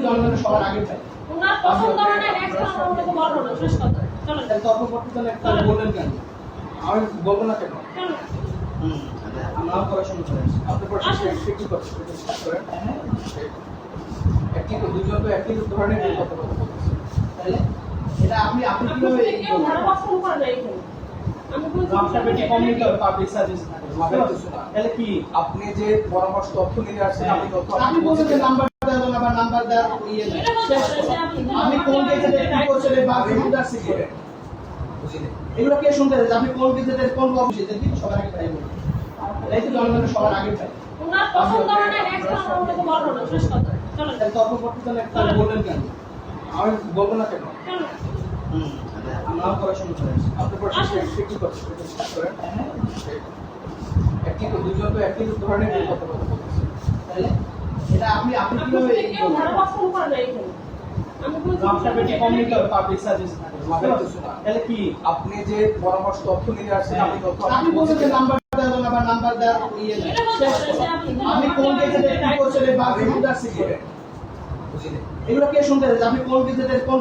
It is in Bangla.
জনগণের সবার আগে চাই। উনার পছন্দ হয় না নেক্সট টাইম আমরা তো বলবো না শেষ কথা চলো তাহলে তর্ক করতে গেলে একটা বললেন কেন? আমি বলবো না কেন? চলো আমার পড়াশোনা করেন আপনি পড়াশোনা কি করছেন করেন একই তো দুজন তো একই ধরনের কথা বলছেন তাহলে এটা আপনি কিভাবে কেউ ভালো পছন্দ করে না এখানে আমি বলছি আপনার বেটি কমিউনিটি পাবলিক সার্ভিস তাহলে কি আপনি যে পরামর্শ তথ্য নিয়ে আসছেন আপনি তথ্য আপনি বলছেন যে নাম্বার দেন আবার নাম্বার দেন ইয়ে আপনি কোন গেজেটে কি করছেন বা কম্পিউটার সিকিউরিটি বুঝিনি এগুলো কে শুনতে চায় আপনি কোন গেজেটে কোন অফিসে কি সবার আগে তাই বলুন এই তো জনগণের সবার আগে চাই। উনার পছন্দ হয় না নেক্সট টাইম আমরা তো বলবো না শেষ কথা চলো তাহলে তর্ক করতে গেলে একটা বললেন কেন? আমি বলবো না কেন? চলো আমার পড়াশোনা করেন আপনি পড়াশোনা কি করছেন করেন একই তো দুজন তো একই ধরনের কথা বলছেন তাহলে এটা আপনি কিভাবে কেউ ভালো পছন্দ করে না এখানে আমি বলছি আপনার বেটি কমিউনিটি পাবলিক সার্ভিস তাহলে কি আপনি যে পরামর্শ তথ্য নিয়ে আসছেন আপনি তথ্য আপনি বলছেন যে নাম্বার দেন আবার নাম্বার দেন ইয়ে আপনি কোন গেজেটে কি করছেন বা কম্পিউটার সিকিউরিটি বুঝিনি এগুলো কে শুনতে চায় আপনি কোন গেজেটে কোন